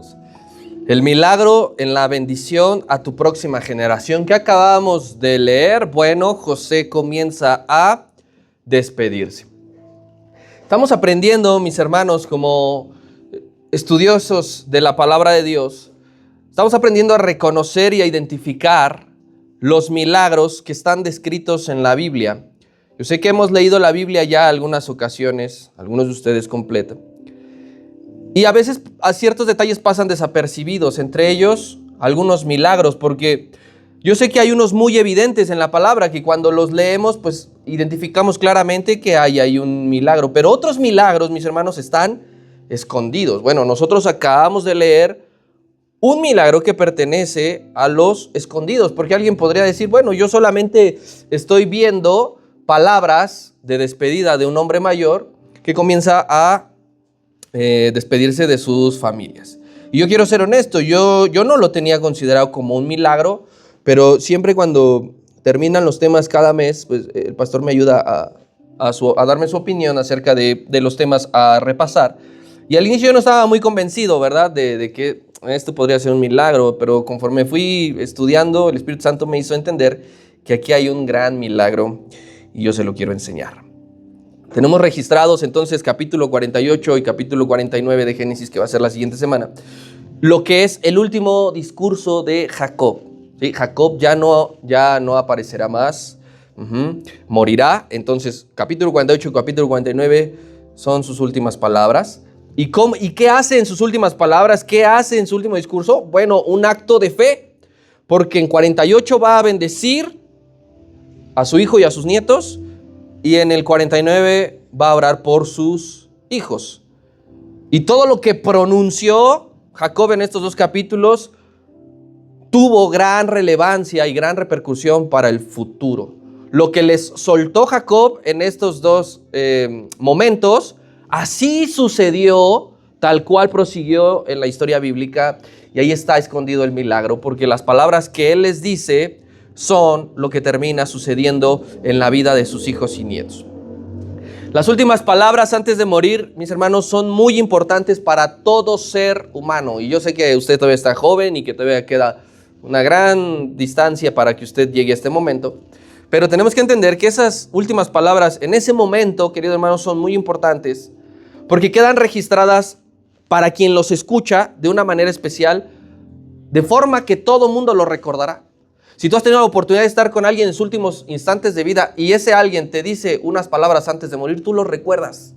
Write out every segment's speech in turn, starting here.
hermanos. El milagro en la bendición a tu próxima generación. ¿Qué acabamos de leer? Bueno, José comienza a despedirse. Estamos aprendiendo, mis hermanos, como estudiosos de la palabra de Dios. Estamos aprendiendo a reconocer y a identificar los milagros que están descritos en la Biblia. Yo sé que hemos leído la Biblia ya algunas ocasiones, algunos de ustedes completa. Y a veces a ciertos detalles pasan desapercibidos, entre ellos algunos milagros, porque yo sé que hay unos muy evidentes en la palabra que cuando los leemos, pues identificamos claramente que hay un milagro. Pero otros milagros, mis hermanos, están escondidos. Bueno, nosotros acabamos de leer un milagro que pertenece a los escondidos, porque alguien podría decir, bueno, yo solamente estoy viendo palabras de despedida de un hombre mayor que comienza a despedirse de sus familias. Y yo quiero ser honesto, yo no lo tenía considerado como un milagro, pero siempre cuando terminan los temas cada mes, pues el pastor me ayuda a darme su opinión acerca de los temas a repasar. Y al inicio yo no estaba muy convencido, ¿verdad? De que esto podría ser un milagro, pero conforme fui estudiando, el Espíritu Santo me hizo entender que aquí hay un gran milagro y yo se lo quiero enseñar. Tenemos registrados entonces capítulo 48 y capítulo 49 de Génesis, que va a ser la siguiente semana, lo que es el último discurso de Jacob. ¿Sí? Jacob ya no aparecerá más, morirá. Entonces capítulo 48 y capítulo 49 son sus últimas palabras. ¿Y qué hace en sus últimas palabras? ¿Qué hace en su último discurso? Bueno, un acto de fe, porque en 48 va a bendecir a su hijo y a sus nietos, y en el 49 va a orar por sus hijos. Y todo lo que pronunció Jacob en estos dos capítulos tuvo gran relevancia y gran repercusión para el futuro. Lo que les soltó Jacob en estos dos momentos, así sucedió, tal cual prosiguió en la historia bíblica. Y ahí está escondido el milagro, porque las palabras que él les dice son lo que termina sucediendo en la vida de sus hijos y nietos. Las últimas palabras antes de morir, mis hermanos, son muy importantes para todo ser humano. Y yo sé que usted todavía está joven y que todavía queda una gran distancia para que usted llegue a este momento. Pero tenemos que entender que esas últimas palabras en ese momento, queridos hermanos, son muy importantes porque quedan registradas para quien los escucha de una manera especial, de forma que todo mundo lo recordará. Si tú has tenido la oportunidad de estar con alguien en sus últimos instantes de vida y ese alguien te dice unas palabras antes de morir, tú lo recuerdas.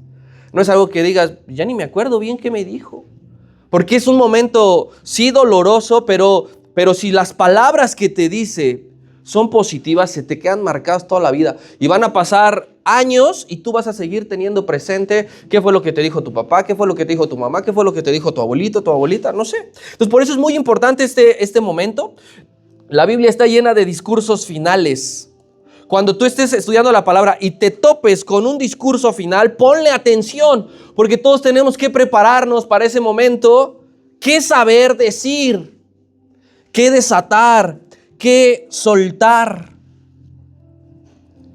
No es algo que digas, ya ni me acuerdo bien qué me dijo. Porque es un momento, sí, doloroso, pero si las palabras que te dice son positivas, se te quedan marcadas toda la vida. Y van a pasar años y tú vas a seguir teniendo presente qué fue lo que te dijo tu papá, qué fue lo que te dijo tu mamá, qué fue lo que te dijo tu abuelito, tu abuelita, no sé. Entonces, por eso es muy importante este momento. La Biblia está llena de discursos finales. Cuando tú estés estudiando la palabra y te topes con un discurso final, ponle atención, porque todos tenemos que prepararnos para ese momento. ¿Qué saber decir? ¿Qué desatar? ¿Qué soltar?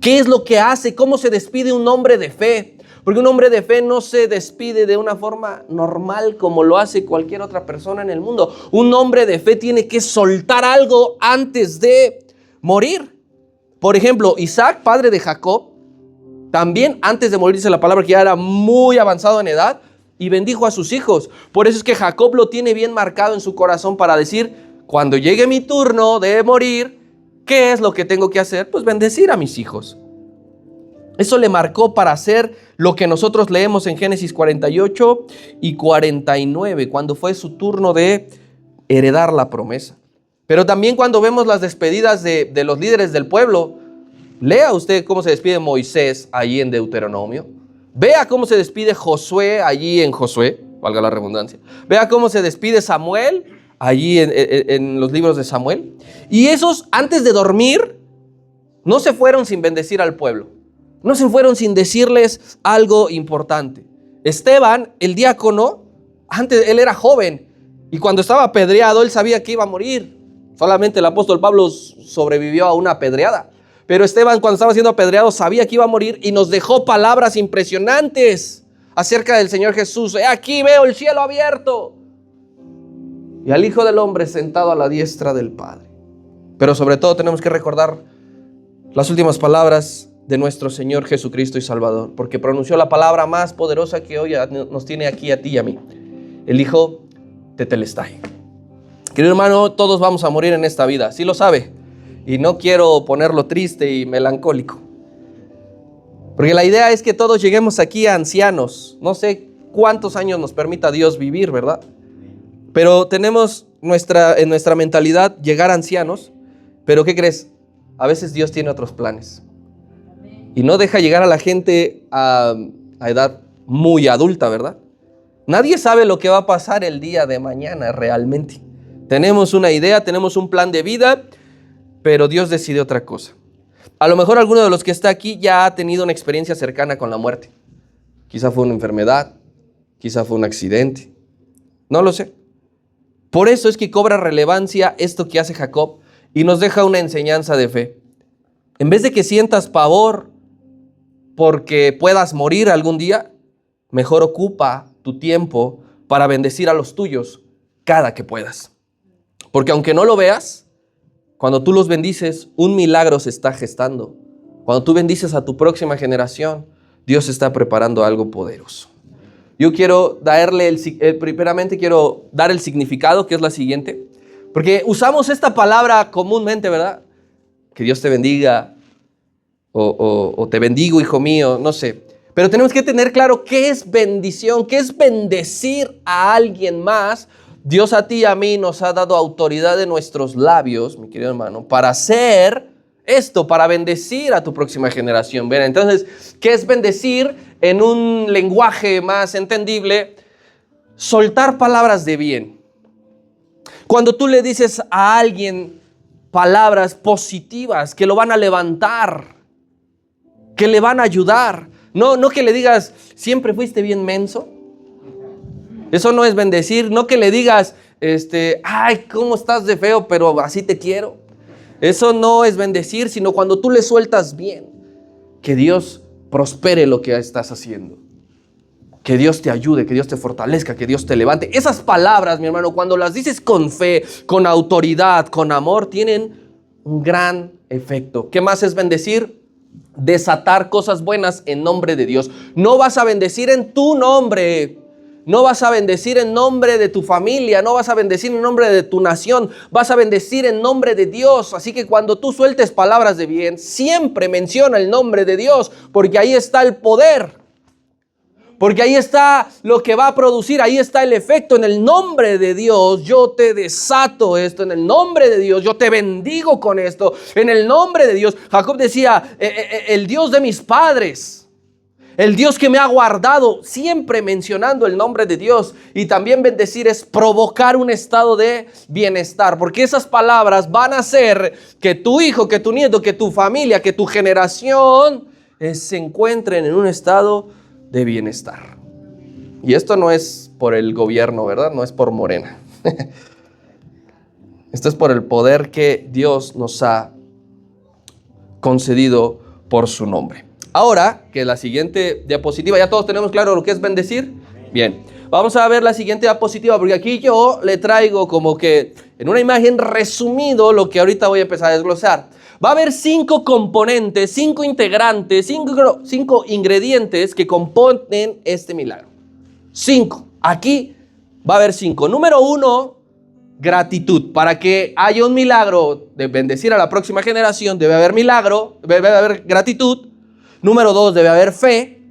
¿Qué es lo que hace? ¿Cómo se despide un hombre de fe? Porque un hombre de fe no se despide de una forma normal como lo hace cualquier otra persona en el mundo. Un hombre de fe tiene que soltar algo antes de morir. Por ejemplo, Isaac, padre de Jacob, también antes de morir, dice la palabra que ya era muy avanzado en edad y bendijo a sus hijos. Por eso es que Jacob lo tiene bien marcado en su corazón para decir, cuando llegue mi turno de morir, ¿qué es lo que tengo que hacer? Pues bendecir a mis hijos. Eso le marcó para hacer lo que nosotros leemos en Génesis 48 y 49, cuando fue su turno de heredar la promesa. Pero también cuando vemos las despedidas de los líderes del pueblo, lea usted cómo se despide Moisés allí en Deuteronomio. Vea cómo se despide Josué allí en Josué, valga la redundancia. Vea cómo se despide Samuel allí en los libros de Samuel. Y esos, antes de dormir, no se fueron sin bendecir al pueblo. No se fueron sin decirles algo importante. Esteban, el diácono, antes él era joven y cuando estaba apedreado él sabía que iba a morir. Solamente el apóstol Pablo sobrevivió a una apedreada. Pero Esteban, cuando estaba siendo apedreado, sabía que iba a morir y nos dejó palabras impresionantes acerca del Señor Jesús. Aquí veo el cielo abierto. y al Hijo del Hombre sentado a la diestra del Padre. Pero sobre todo tenemos que recordar las últimas palabras de nuestro Señor Jesucristo y Salvador, porque pronunció la palabra más poderosa que hoy nos tiene aquí a ti y a mí. El Hijo Tetelestai. Querido hermano, todos vamos a morir en esta vida, sí lo sabe, y no quiero ponerlo triste y melancólico, porque la idea es que todos lleguemos aquí a ancianos. No sé cuántos años nos permita Dios vivir, ¿verdad? Pero tenemos en nuestra mentalidad llegar a ancianos. Pero ¿qué crees? A veces Dios tiene otros planes y no deja llegar a la gente a edad muy adulta, ¿verdad? Nadie sabe lo que va a pasar el día de mañana realmente. Tenemos una idea, tenemos un plan de vida, pero Dios decide otra cosa. A lo mejor alguno de los que está aquí ya ha tenido una experiencia cercana con la muerte. Quizá fue una enfermedad, quizá fue un accidente, no lo sé. Por eso es que cobra relevancia esto que hace Jacob y nos deja una enseñanza de fe. En vez de que sientas pavor porque puedas morir algún día, mejor ocupa tu tiempo para bendecir a los tuyos cada que puedas. Porque aunque no lo veas, cuando tú los bendices, un milagro se está gestando. Cuando tú bendices a tu próxima generación, Dios está preparando algo poderoso. Yo quiero primeramente quiero dar el significado, que es la siguiente. Porque usamos esta palabra comúnmente, ¿verdad? Que Dios te bendiga, o te bendigo, hijo mío, no sé. Pero tenemos que tener claro qué es bendición, qué es bendecir a alguien más. Dios a ti y a mí nos ha dado autoridad en nuestros labios, mi querido hermano, para hacer esto, para bendecir a tu próxima generación. Bien, entonces, ¿qué es bendecir? En un lenguaje más entendible, soltar palabras de bien. Cuando tú le dices a alguien palabras positivas que lo van a levantar, que le van a ayudar, no que le digas, siempre fuiste bien menso. Eso no es bendecir. No que le digas, ay, cómo estás de feo, pero así te quiero. Eso no es bendecir, sino cuando tú le sueltas bien. Que Dios prospere lo que estás haciendo. Que Dios te ayude, que Dios te fortalezca, que Dios te levante. Esas palabras, mi hermano, cuando las dices con fe, con autoridad, con amor, tienen un gran efecto. ¿Qué más es bendecir? Desatar cosas buenas en nombre de Dios. No vas a bendecir en tu nombre. No vas a bendecir en nombre de tu familia, no vas a bendecir en nombre de tu nación, vas a bendecir en nombre de Dios. Así que cuando tú sueltes palabras de bien, siempre menciona el nombre de Dios, porque ahí está el poder, porque ahí está lo que va a producir, ahí está el efecto. En el nombre de Dios yo te desato esto, en el nombre de Dios yo te bendigo con esto, en el nombre de Dios. Jacob decía, el Dios de mis padres, el Dios que me ha guardado, siempre mencionando el nombre de Dios. Y también bendecir es provocar un estado de bienestar, porque esas palabras van a hacer que tu hijo, que tu nieto, que tu familia, que tu generación se encuentren en un estado de bienestar. Y esto no es por el gobierno, ¿verdad? No es por Morena. Esto es por el poder que Dios nos ha concedido por su nombre. Ahora, que la siguiente diapositiva, ya todos tenemos claro lo que es bendecir. Bien, vamos a ver la siguiente diapositiva, porque aquí yo le traigo como que en una imagen resumido lo que ahorita voy a empezar a desglosar. Va a haber 5 componentes, 5 integrantes, 5 ingredientes que componen este milagro. 5. Aquí va a haber 5. Número 1, gratitud. Para que haya un milagro de bendecir a la próxima generación, debe haber gratitud. Número 2, debe haber fe.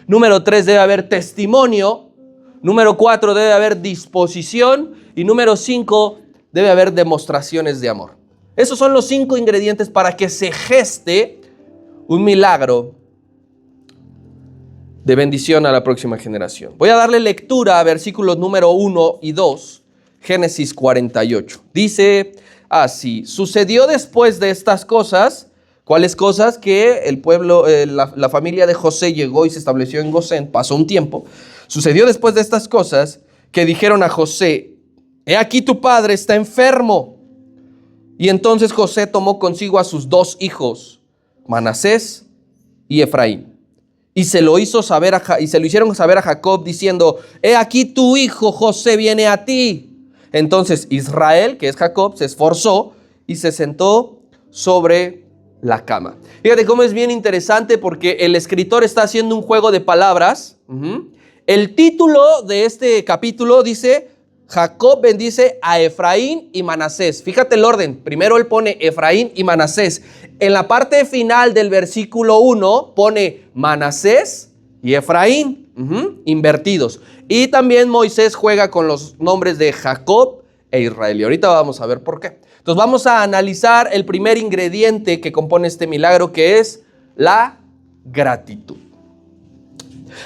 Número 3, debe haber testimonio. Número 4, debe haber disposición. Y número 5, debe haber demostraciones de amor. Esos son los 5 ingredientes para que se geste un milagro de bendición a la próxima generación. Voy a darle lectura a versículos número 1 y 2, Génesis 48. Dice así: sucedió después de estas cosas. ¿Cuáles cosas? Que el pueblo, la familia de José llegó y se estableció en Gosén. Pasó un tiempo. Sucedió después de estas cosas que dijeron a José: he aquí tu padre está enfermo. Y entonces José tomó consigo a sus 2 hijos, Manasés y Efraín, y se lo hicieron saber a Jacob, diciendo: he aquí tu hijo José viene a ti. Entonces Israel, que es Jacob, se esforzó y se sentó sobre la cama. Fíjate cómo es bien interesante porque el escritor está haciendo un juego de palabras. El título de este capítulo dice: Jacob bendice a Efraín y Manasés. Fíjate el orden. Primero él pone Efraín y Manasés. En la parte final del versículo 1 pone Manasés y Efraín, invertidos. Y también Moisés juega con los nombres de Jacob e Israel. Y ahorita vamos a ver por qué. Entonces vamos a analizar el primer ingrediente que compone este milagro, que es la gratitud.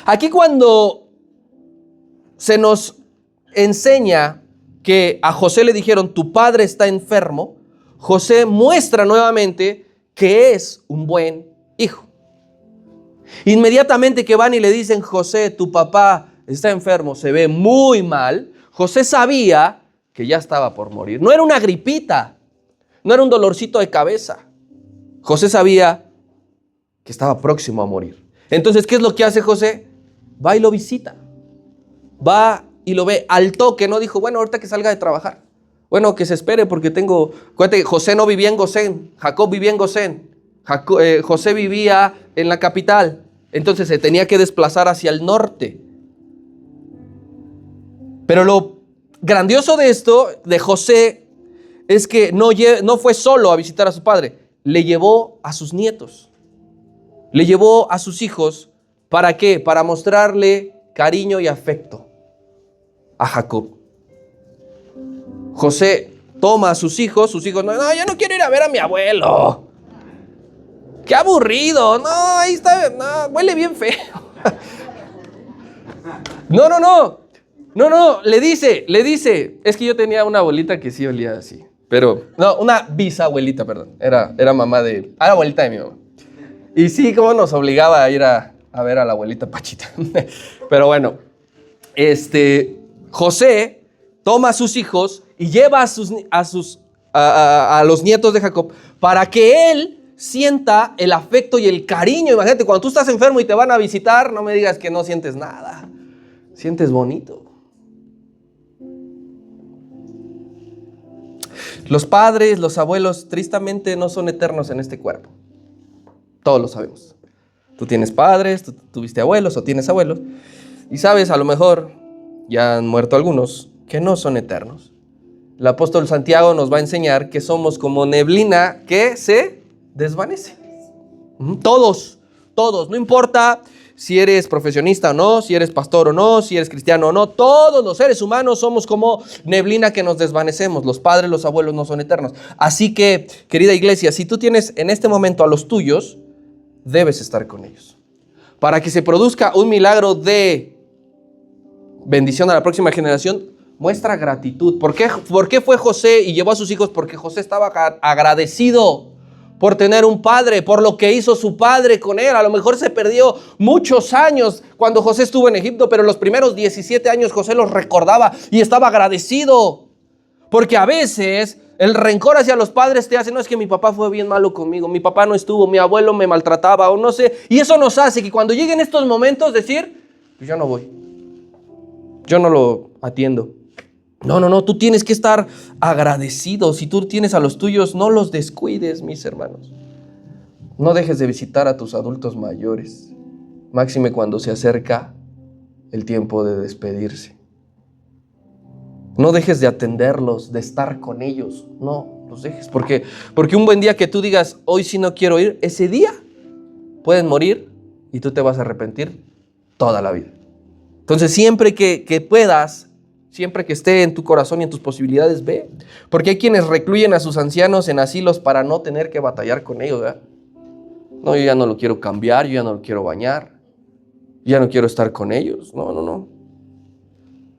Aquí cuando se nos enseña que a José le dijeron: tu padre está enfermo, José muestra nuevamente que es un buen hijo. Inmediatamente que van y le dicen: José, tu papá está enfermo, se ve muy mal, José sabía que ya estaba por morir. No era una gripita, no era un dolorcito de cabeza. José sabía que estaba próximo a morir. Entonces, ¿qué es lo que hace José? Va y lo visita. Va y lo ve al toque. No dijo: bueno, ahorita que salga de trabajar. Bueno, que se espere porque tengo... Acuérdate, José no vivía en Gosén. Jacob vivía en Gosén. José vivía en la capital. Entonces se tenía que desplazar hacia el norte. Pero lo grandioso de esto, de José, es que no fue solo a visitar a su padre. Le llevó a sus nietos. Le llevó a sus hijos. ¿Para qué? Para mostrarle cariño y afecto a Jacob. José toma a sus hijos. No, yo no quiero ir a ver a mi abuelo. ¡Qué aburrido! No, ahí está, no, huele bien feo. No, le dice, es que yo tenía una abuelita que sí olía así, pero, no, una bisabuelita, perdón, era mamá de, era abuelita de mi mamá. Y sí, cómo nos obligaba a ir a ver a la abuelita Pachita. Pero bueno, José toma a sus hijos y lleva a los nietos de Jacob para que él sienta el afecto y el cariño. Imagínate, cuando tú estás enfermo y te van a visitar, no me digas que no sientes nada. Sientes bonito. Los padres, los abuelos, tristemente no son eternos en este cuerpo. Todos lo sabemos. Tú tienes padres, tú tuviste abuelos o tienes abuelos. Y sabes, a lo mejor ya han muerto algunos que no son eternos. El apóstol Santiago nos va a enseñar que somos como neblina que se desvanece. Todos, no importa si eres profesionista o no, si eres pastor o no, si eres cristiano o no, todos los seres humanos somos como neblina que nos desvanecemos. Los padres, los abuelos no son eternos. Así que, querida iglesia, si tú tienes en este momento a los tuyos, debes estar con ellos. Para que se produzca un milagro de bendición a la próxima generación, muestra gratitud. ¿Por qué fue José y llevó a sus hijos? Porque José estaba agradecido por tener un padre, por lo que hizo su padre con él. A lo mejor se perdió muchos años cuando José estuvo en Egipto, pero los primeros 17 años José los recordaba y estaba agradecido. Porque a veces el rencor hacia los padres te hace: no, es que mi papá fue bien malo conmigo, mi papá no estuvo, mi abuelo me maltrataba o no sé. Y eso nos hace que cuando lleguen estos momentos decir: pues yo no voy, yo no lo atiendo. No, tú tienes que estar agradecido. Si tú tienes a los tuyos, no los descuides, mis hermanos. No dejes de visitar a tus adultos mayores, máxime cuando se acerca el tiempo de despedirse. No dejes de atenderlos, de estar con ellos. No los dejes, porque un buen día que tú digas: hoy sí no quiero ir, ese día pueden morir y tú te vas a arrepentir toda la vida. Entonces, siempre que puedas, siempre que esté en tu corazón y en tus posibilidades, ve. Porque hay quienes recluyen a sus ancianos en asilos para no tener que batallar con ellos, ¿verdad? No, yo ya no lo quiero cambiar, yo ya no lo quiero bañar, yo ya no quiero estar con ellos. No.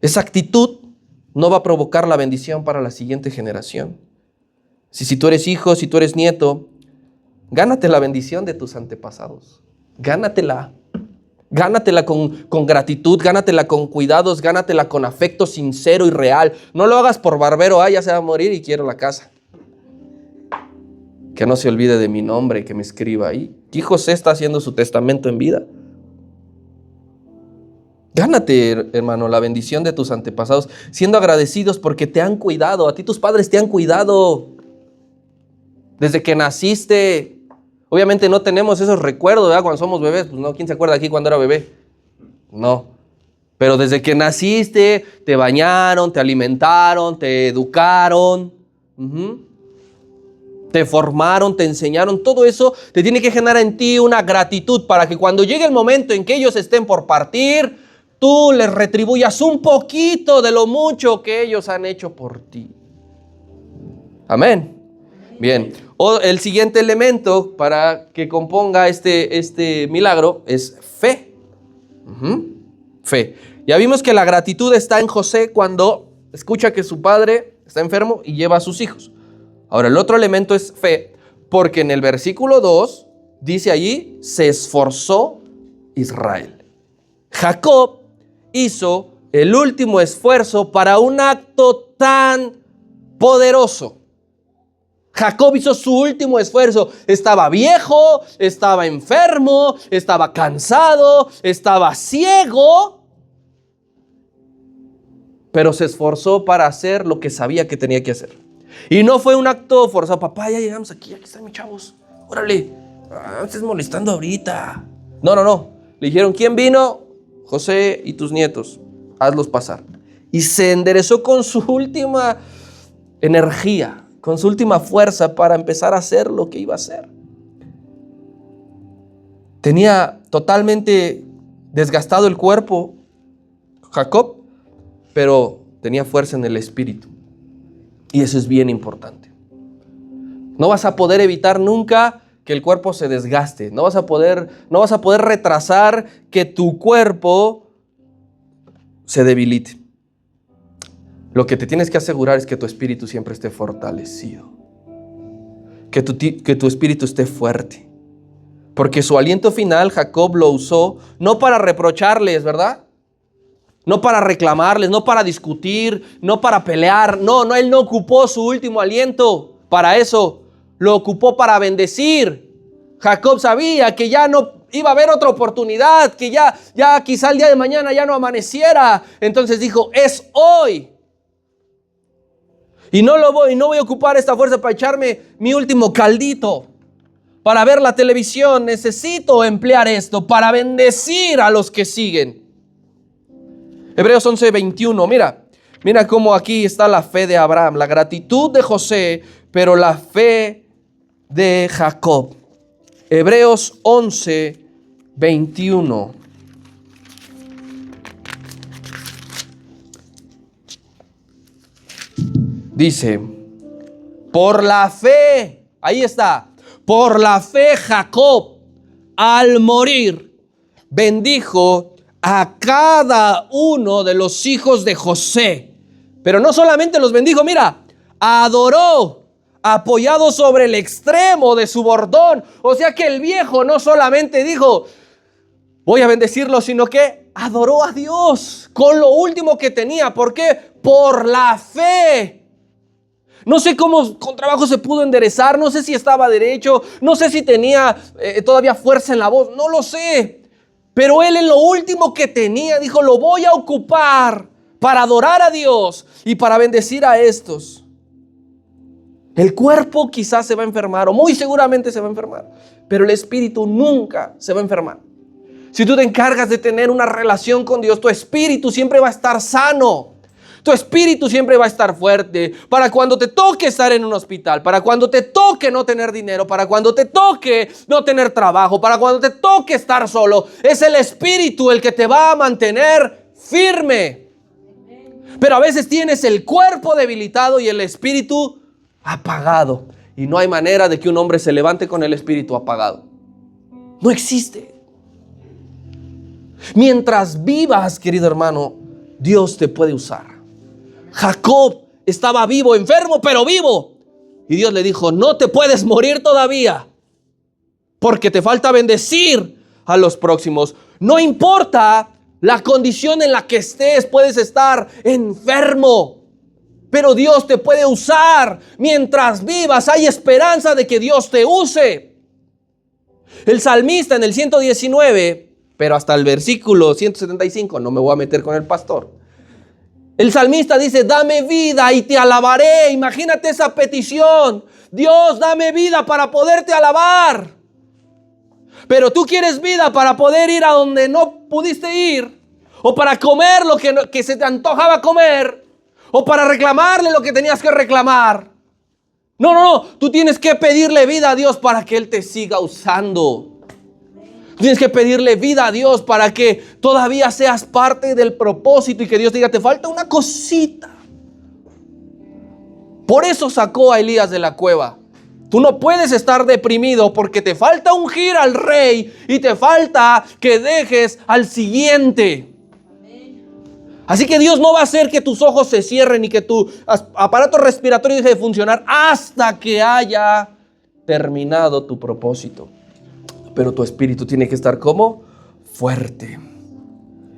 Esa actitud no va a provocar la bendición para la siguiente generación. Si tú eres hijo, si tú eres nieto, gánate la bendición de tus antepasados. Gánatela. Gánatela con gratitud, gánatela con cuidados, gánatela con afecto sincero y real. No lo hagas por barbero: ya se va a morir y quiero la casa. Que no se olvide de mi nombre, que me escriba ahí. Y José está haciendo su testamento en vida. Gánate, hermano, la bendición de tus antepasados, siendo agradecidos porque te han cuidado. A ti tus padres te han cuidado desde que naciste. Obviamente no tenemos esos recuerdos, ¿verdad? Cuando somos bebés, pues no, ¿quién se acuerda aquí cuando era bebé? No. Pero desde que naciste, te bañaron, te alimentaron, te educaron, te formaron, te enseñaron. Todo eso te tiene que generar en ti una gratitud para que cuando llegue el momento en que ellos estén por partir, tú les retribuyas un poquito de lo mucho que ellos han hecho por ti. Amén. Bien. El siguiente elemento para que componga este milagro es fe. Fe. Ya vimos que la gratitud está en José cuando escucha que su padre está enfermo y lleva a sus hijos. Ahora, el otro elemento es fe, porque en el versículo 2 dice allí, se esforzó Israel. Jacob hizo el último esfuerzo para un acto tan poderoso. Jacob hizo su último esfuerzo. Estaba viejo, estaba enfermo, estaba cansado, estaba ciego, pero se esforzó para hacer lo que sabía que tenía que hacer. Y no fue un acto forzado. Papá, ya llegamos aquí están mis chavos. Órale, no estés molestando ahorita. No. Le dijeron, ¿quién vino? José y tus nietos. Hazlos pasar. Y se enderezó con su última energía, con su última fuerza para empezar a hacer lo que iba a hacer. Tenía totalmente desgastado el cuerpo Jacob, pero tenía fuerza en el espíritu. Y eso es bien importante. No vas a poder evitar nunca que el cuerpo se desgaste. No vas a poder retrasar que tu cuerpo se debilite. Lo que te tienes que asegurar es que tu espíritu siempre esté fortalecido. Que tu espíritu esté fuerte. Porque su aliento final Jacob lo usó no para reprocharles, ¿verdad? No para reclamarles, no para discutir, no para pelear. No, él no ocupó su último aliento para eso. Lo ocupó para bendecir. Jacob sabía que ya no iba a haber otra oportunidad, que ya quizá el día de mañana ya no amaneciera. Entonces dijo, es hoy. Y no voy a ocupar esta fuerza para echarme mi último caldito, para ver la televisión. Necesito emplear esto para bendecir a los que siguen. Hebreos 11:21, mira cómo aquí está la fe de Abraham, la gratitud de José, pero la fe de Jacob. Hebreos 11:21. Dice, por la fe, ahí está, por la fe Jacob, al morir, bendijo a cada uno de los hijos de José. Pero no solamente los bendijo, adoró, apoyado sobre el extremo de su bordón. O sea que el viejo no solamente dijo, voy a bendecirlo, sino que adoró a Dios con lo último que tenía. ¿Por qué? Por la fe. No sé cómo con trabajo se pudo enderezar, no sé si estaba derecho, no sé si tenía todavía fuerza en la voz, no lo sé. Pero él en lo último que tenía dijo, lo voy a ocupar para adorar a Dios y para bendecir a estos. El cuerpo quizás se va a enfermar o muy seguramente se va a enfermar, pero el espíritu nunca se va a enfermar. Si tú te encargas de tener una relación con Dios, tu espíritu siempre va a estar sano. Tu espíritu siempre va a estar fuerte para cuando te toque estar en un hospital, para cuando te toque no tener dinero, para cuando te toque no tener trabajo, para cuando te toque estar solo. Es el espíritu el que te va a mantener firme. Pero a veces tienes el cuerpo debilitado y el espíritu apagado. Y no hay manera de que un hombre se levante con el espíritu apagado. No existe. Mientras vivas, querido hermano, Dios te puede usar. Jacob estaba vivo, enfermo, pero vivo. Y Dios le dijo, no te puedes morir todavía, porque te falta bendecir a los próximos. No importa la condición en la que estés, puedes estar enfermo, pero Dios te puede usar. Mientras vivas, hay esperanza de que Dios te use. El salmista en el 119 Pero hasta el versículo 175, no me voy a meter con el pastor. El salmista dice, dame vida y te alabaré. Imagínate esa petición. Dios, dame vida para poderte alabar. Pero tú quieres vida para poder ir a donde no pudiste ir. O para comer lo que se te antojaba comer. O para reclamarle lo que tenías que reclamar. No. Tú tienes que pedirle vida a Dios para que Él te siga usando. Tienes que pedirle vida a Dios para que todavía seas parte del propósito y que Dios te diga, te falta una cosita. Por eso sacó a Elías de la cueva. Tú no puedes estar deprimido porque te falta ungir al rey y te falta que dejes al siguiente. Así que Dios no va a hacer que tus ojos se cierren y que tu aparato respiratorio deje de funcionar hasta que haya terminado tu propósito. Pero tu espíritu tiene que estar como fuerte.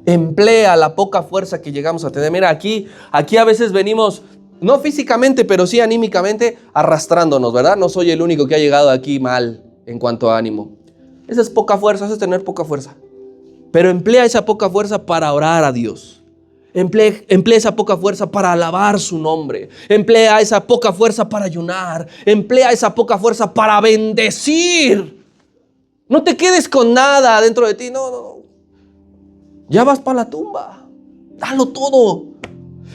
Emplea la poca fuerza que llegamos a tener. Mira, aquí a veces venimos, no físicamente, pero sí anímicamente, arrastrándonos, ¿verdad? No soy el único que ha llegado aquí mal en cuanto a ánimo. Esa es poca fuerza, eso es tener poca fuerza. Pero emplea esa poca fuerza para orar a Dios. Emplea esa poca fuerza para alabar su nombre. Emplea esa poca fuerza para ayunar. Emplea esa poca fuerza para bendecir. No te quedes con nada dentro de ti. No. Ya vas para la tumba. Dalo todo.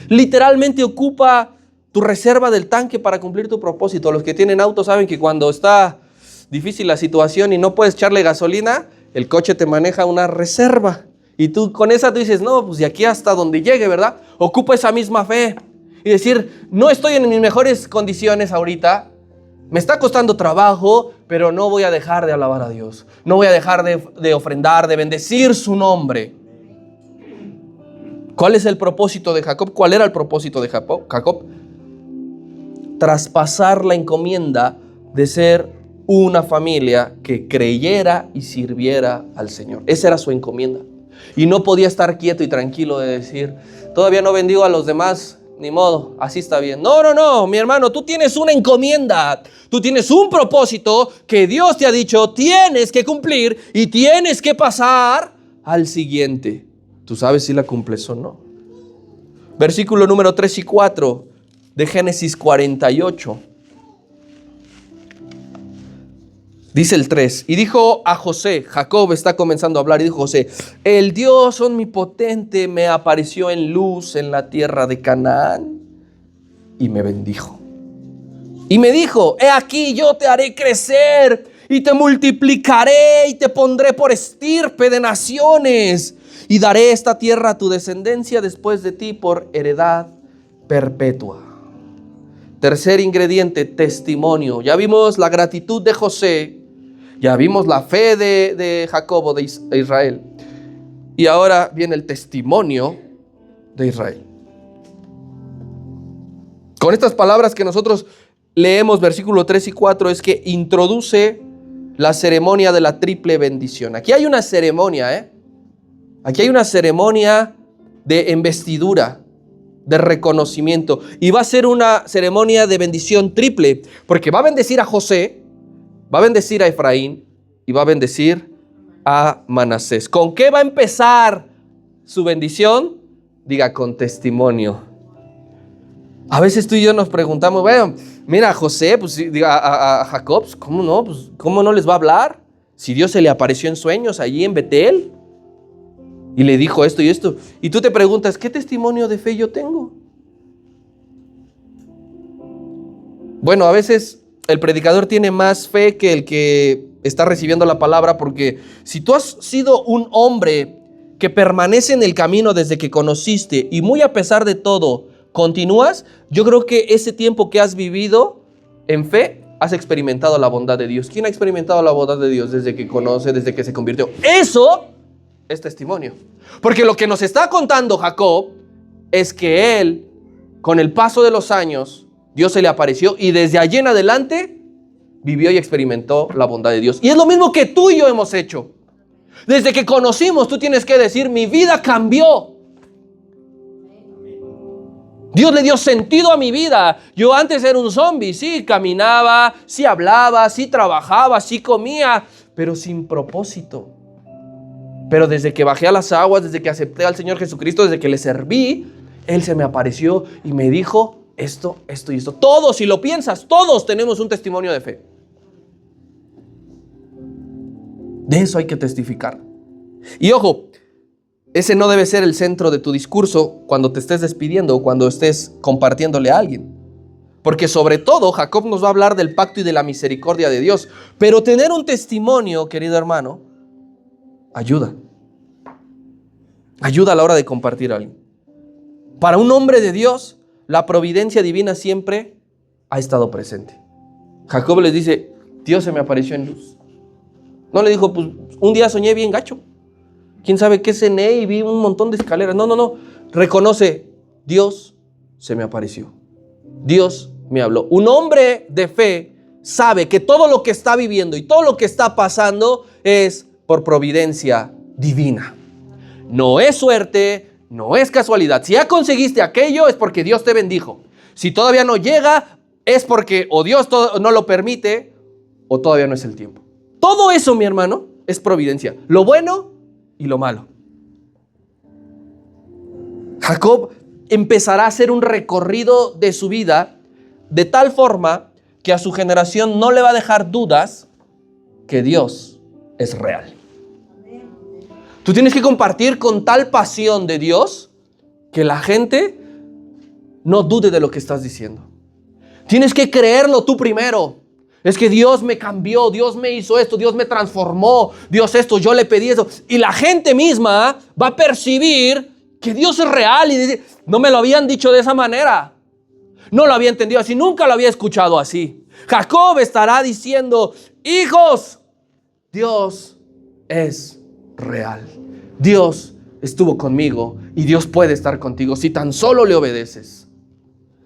Literalmente ocupa tu reserva del tanque para cumplir tu propósito. Los que tienen auto saben que cuando está difícil la situación y no puedes echarle gasolina, el coche te maneja una reserva. Y tú con esa tú dices, no, pues de aquí hasta donde llegue, ¿verdad? Ocupa esa misma fe. Y decir, no estoy en mis mejores condiciones ahorita. Me está costando trabajo, pero no voy a dejar de alabar a Dios. No voy a dejar de ofrendar, de bendecir su nombre. ¿Cuál es el propósito de Jacob? ¿Cuál era el propósito de Jacob? Traspasar la encomienda de ser una familia que creyera y sirviera al Señor. Esa era su encomienda. Y no podía estar quieto y tranquilo de decir, todavía no bendigo a los demás. Ni modo, así está bien. No, mi hermano, tú tienes una encomienda. Tú tienes un propósito que Dios te ha dicho, tienes que cumplir y tienes que pasar al siguiente. ¿Tú sabes si la cumples o no? Versículo número 3 y 4 de Génesis 48. Dice el 3, y dijo a José, Jacob está comenzando a hablar, y dijo José, el Dios omnipotente me apareció en luz en la tierra de Canaán y me bendijo. Y me dijo, he aquí yo te haré crecer y te multiplicaré y te pondré por estirpe de naciones y daré esta tierra a tu descendencia después de ti por heredad perpetua. Tercer ingrediente, testimonio. Ya vimos la gratitud de José. Ya vimos la fe de Jacob, de Israel. Y ahora viene el testimonio de Israel. Con estas palabras que nosotros leemos, versículo 3 y 4, es que introduce la ceremonia de la triple bendición. Aquí hay una ceremonia, Aquí hay una ceremonia de investidura, de reconocimiento. Y va a ser una ceremonia de bendición triple, porque va a bendecir a José, va a bendecir a Efraín y va a bendecir a Manasés. ¿Con qué va a empezar su bendición? Diga, con testimonio. A veces tú y yo nos preguntamos, bueno, mira, José, pues diga a Jacob, ¿cómo no? Pues, ¿cómo no les va a hablar? Si Dios se le apareció en sueños allí en Betel y le dijo esto y esto. Y tú te preguntas, ¿qué testimonio de fe yo tengo? Bueno, a veces el predicador tiene más fe que el que está recibiendo la palabra, porque si tú has sido un hombre que permanece en el camino desde que conociste y muy a pesar de todo continúas, yo creo que ese tiempo que has vivido en fe, has experimentado la bondad de Dios. ¿Quién ha experimentado la bondad de Dios desde que conoce, desde que se convirtió? Eso es testimonio. Porque lo que nos está contando Jacob es que él, con el paso de los años, Dios se le apareció y desde allí en adelante vivió y experimentó la bondad de Dios. Y es lo mismo que tú y yo hemos hecho. Desde que conocimos, tú tienes que decir, mi vida cambió. Dios le dio sentido a mi vida. Yo antes era un zombie, sí, caminaba, sí hablaba, sí trabajaba, sí comía, pero sin propósito. Pero desde que bajé a las aguas, desde que acepté al Señor Jesucristo, desde que le serví, Él se me apareció y me dijo esto, esto y esto. Todos, si lo piensas, todos tenemos un testimonio de fe. De eso hay que testificar. Y ojo, ese no debe ser el centro de tu discurso cuando te estés despidiendo o cuando estés compartiéndole a alguien. Porque sobre todo Jacob nos va a hablar del pacto y de la misericordia de Dios. Pero tener un testimonio, querido hermano, ayuda. Ayuda a la hora de compartir a alguien. Para un hombre de Dios, la providencia divina siempre ha estado presente. Jacob les dice, Dios se me apareció en luz. No le dijo, pues un día soñé bien gacho. ¿Quién sabe qué cené y vi un montón de escaleras? No. Reconoce, Dios se me apareció. Dios me habló. Un hombre de fe sabe que todo lo que está viviendo y todo lo que está pasando es por providencia divina. No es suerte, no es casualidad. Si ya conseguiste aquello es porque Dios te bendijo. Si todavía no llega es porque o Dios no lo permite o todavía no es el tiempo. Todo eso, mi hermano, es providencia. Lo bueno y lo malo. Jacob empezará a hacer un recorrido de su vida de tal forma que a su generación no le va a dejar dudas que Dios es real. Tú tienes que compartir con tal pasión de Dios que la gente no dude de lo que estás diciendo. Tienes que creerlo tú primero. Es que Dios me cambió, Dios me hizo esto, Dios me transformó, Dios esto, yo le pedí eso. Y la gente misma va a percibir que Dios es real y decir, no me lo habían dicho de esa manera. No lo había entendido así, nunca lo había escuchado así. Jacob estará diciendo, hijos, Dios es real. Dios estuvo conmigo y Dios puede estar contigo si tan solo le obedeces.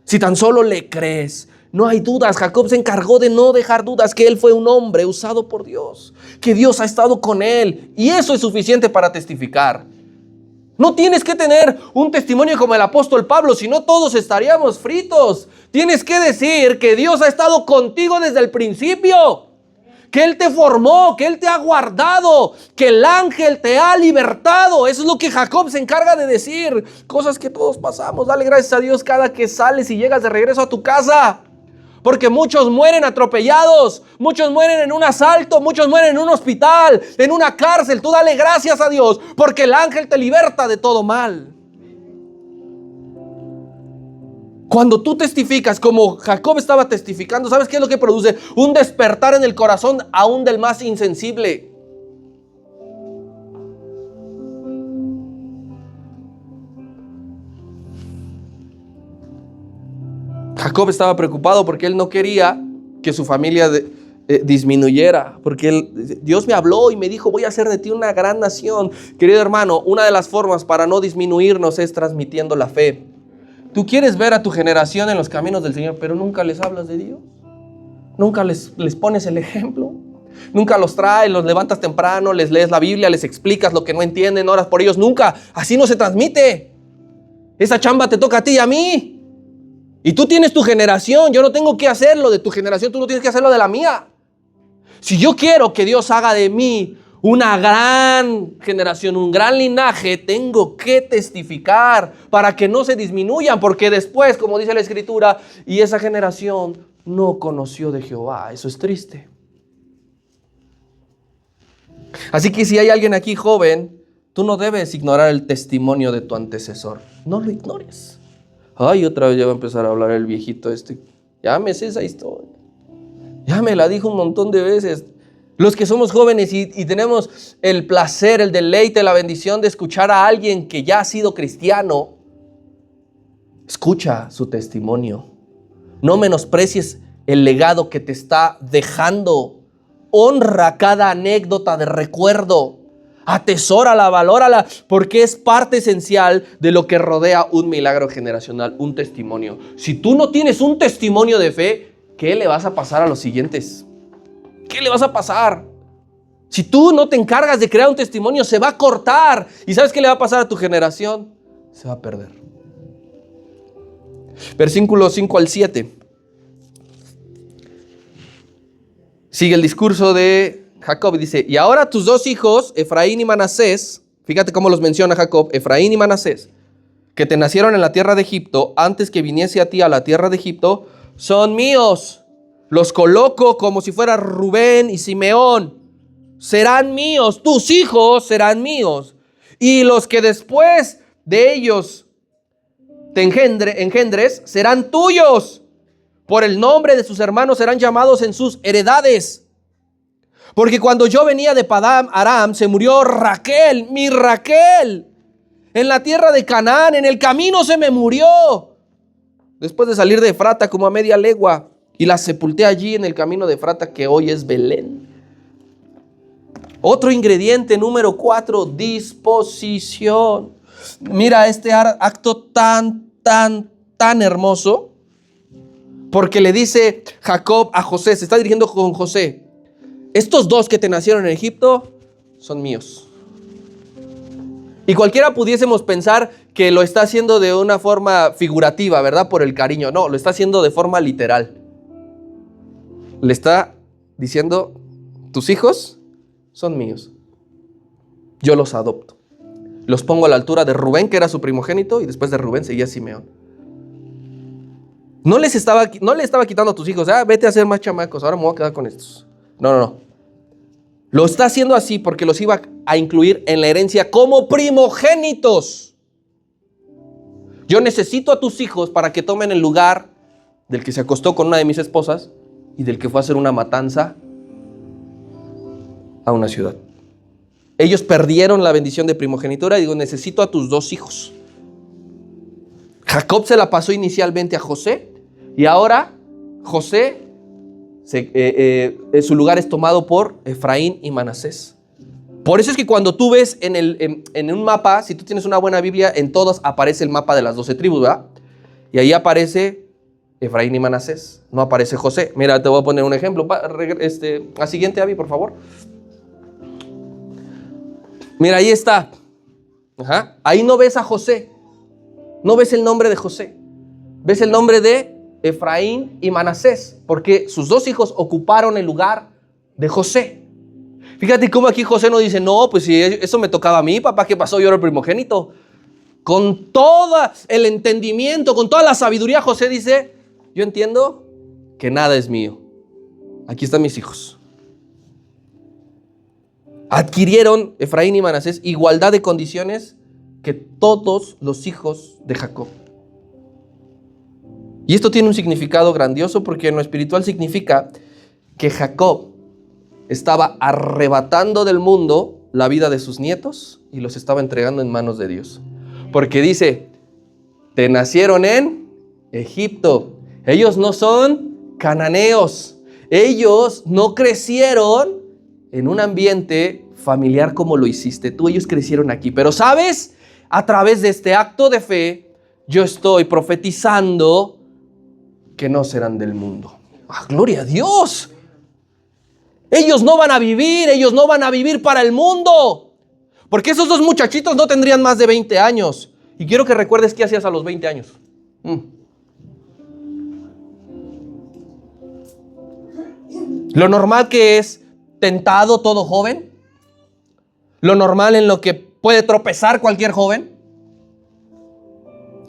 Si tan solo le crees. No hay dudas. Jacob se encargó de no dejar dudas que él fue un hombre usado por Dios, que Dios ha estado con él, y eso es suficiente para testificar. No tienes que tener un testimonio como el apóstol Pablo, si no todos estaríamos fritos. Tienes que decir que Dios ha estado contigo desde el principio, que Él te formó, que Él te ha guardado, que el ángel te ha libertado. Eso es lo que Jacob se encarga de decir. Cosas que todos pasamos. Dale gracias a Dios cada que sales y llegas de regreso a tu casa. Porque muchos mueren atropellados, muchos mueren en un asalto, muchos mueren en un hospital, en una cárcel. Tú dale gracias a Dios porque el ángel te liberta de todo mal. Cuando tú testificas como Jacob estaba testificando, ¿sabes qué es lo que produce? Un despertar en el corazón aún del más insensible. Jacob estaba preocupado porque él no quería que su familia disminuyera, porque Dios me habló y me dijo, voy a hacer de ti una gran nación. Querido hermano, una de las formas para no disminuirnos es transmitiendo la fe. Tú quieres ver a tu generación en los caminos del Señor, pero nunca les hablas de Dios. Nunca les pones el ejemplo. Nunca los traes, los levantas temprano, les lees la Biblia, les explicas lo que no entienden, oras por ellos. Nunca. Así no se transmite. Esa chamba te toca a ti y a mí. Y tú tienes tu generación, yo no tengo que hacerlo de tu generación, tú no tienes que hacerlo de la mía. Si yo quiero que Dios haga de mí una gran generación, un gran linaje, tengo que testificar para que no se disminuyan, porque después, como dice la Escritura, y esa generación no conoció de Jehová. Eso es triste. Así que si hay alguien aquí joven, tú no debes ignorar el testimonio de tu antecesor. No lo ignores. Ay, otra vez ya va a empezar a hablar el viejito este. Ya me sé esa historia. Ya me la dijo un montón de veces. Los que somos jóvenes y tenemos el placer, el deleite, la bendición de escuchar a alguien que ya ha sido cristiano, escucha su testimonio. No menosprecies el legado que te está dejando. Honra cada anécdota de recuerdo. Atesórala, valórala, porque es parte esencial de lo que rodea un milagro generacional, un testimonio. Si tú no tienes un testimonio de fe, ¿qué le vas a pasar a los siguientes? ¿Qué le vas a pasar? Si tú no te encargas de crear un testimonio, se va a cortar. ¿Y sabes qué le va a pasar a tu generación? Se va a perder. Versículos 5 al 7. Sigue el discurso de Jacob dice, y ahora tus dos hijos, Efraín y Manasés, fíjate cómo los menciona Jacob, Efraín y Manasés, que te nacieron en la tierra de Egipto, antes que viniese a ti a la tierra de Egipto, son míos. Los coloco como si fuera Rubén y Simeón. Serán míos, tus hijos serán míos. Y los que después de ellos te engendres serán tuyos. Por el nombre de sus hermanos serán llamados en sus heredades. Porque cuando yo venía de Padán Aram, se murió Raquel, mi Raquel. En la tierra de Canaán, en el camino se me murió. Después de salir de Efrata como a media legua. Y la sepulté allí en el camino de Efrata, que hoy es Belén. Otro ingrediente, número 4, disposición. Mira este acto tan hermoso. Porque le dice Jacob a José, se está dirigiendo con José. Estos dos que te nacieron en Egipto son míos. Y cualquiera pudiésemos pensar que lo está haciendo de una forma figurativa, ¿verdad? Por el cariño. No, lo está haciendo de forma literal. Le está diciendo, tus hijos son míos. Yo los adopto. Los pongo a la altura de Rubén, que era su primogénito, y después de Rubén seguía Simeón. No le estaba quitando a tus hijos, vete a hacer más chamacos, ahora me voy a quedar con estos. No. Lo está haciendo así porque los iba a incluir en la herencia como primogénitos. Yo necesito a tus hijos para que tomen el lugar del que se acostó con una de mis esposas y del que fue a hacer una matanza a una ciudad. Ellos perdieron la bendición de primogenitura y digo, necesito a tus dos hijos. Jacob se la pasó inicialmente a José y ahora José, su lugar es tomado por Efraín y Manasés. Por eso es que cuando tú ves en un mapa, si tú tienes una buena Biblia, en todos aparece el mapa de las 12 tribus, ¿verdad? Y ahí aparece Efraín y Manasés, no aparece José. Mira, te voy a poner un ejemplo. La siguiente, Abby, por favor. Mira, ahí está. Ahí no ves a José. No ves el nombre de José. Ves el nombre de Efraín y Manasés, porque sus dos hijos ocuparon el lugar de José. Fíjate cómo aquí José no dice, no, pues si eso me tocaba a mí, papá, ¿qué pasó? Yo era el primogénito. Con todo el entendimiento, con toda la sabiduría, José dice, yo entiendo que nada es mío. Aquí están mis hijos. Adquirieron Efraín y Manasés igualdad de condiciones que todos los hijos de Jacob. Y esto tiene un significado grandioso porque en lo espiritual significa que Jacob estaba arrebatando del mundo la vida de sus nietos y los estaba entregando en manos de Dios. Porque dice, te nacieron en Egipto. Ellos no son cananeos. Ellos no crecieron en un ambiente familiar como lo hiciste tú. Ellos crecieron aquí. Pero ¿sabes? A través de este acto de fe, yo estoy profetizando que no serán del mundo. ¡Ah, gloria a Dios! Ellos no van a vivir para el mundo. Porque esos dos muchachitos no tendrían más de 20 años. Y quiero que recuerdes qué hacías a los 20 años. Lo normal que es tentado todo joven. Lo normal en lo que puede tropezar cualquier joven.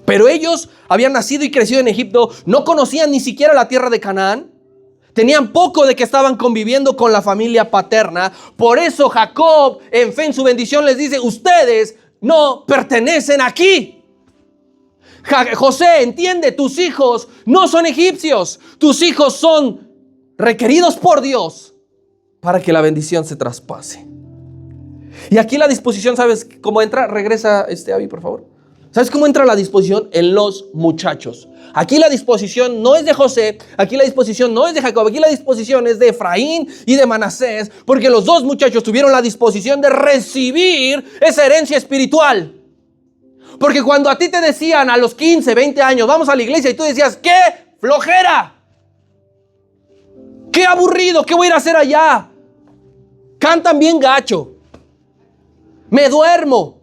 Pero ellos habían nacido y crecido en Egipto. No conocían ni siquiera la tierra de Canaán. Tenían poco de que estaban conviviendo con la familia paterna. Por eso Jacob, en fe en su bendición, les dice, ustedes no pertenecen aquí. José, entiende, tus hijos no son egipcios. Tus hijos son requeridos por Dios para que la bendición se traspase. Y aquí la disposición, ¿sabes cómo entra? Regresa, Abby, por favor. ¿Sabes cómo entra la disposición? En los muchachos. Aquí la disposición no es de José, aquí la disposición no es de Jacob, aquí la disposición es de Efraín y de Manasés, porque los dos muchachos tuvieron la disposición de recibir esa herencia espiritual. Porque cuando a ti te decían a los 15, 20 años, vamos a la iglesia, y tú decías, ¡qué flojera! ¡Qué aburrido! ¿Qué voy a ir a hacer allá? Cantan bien gacho. Me duermo.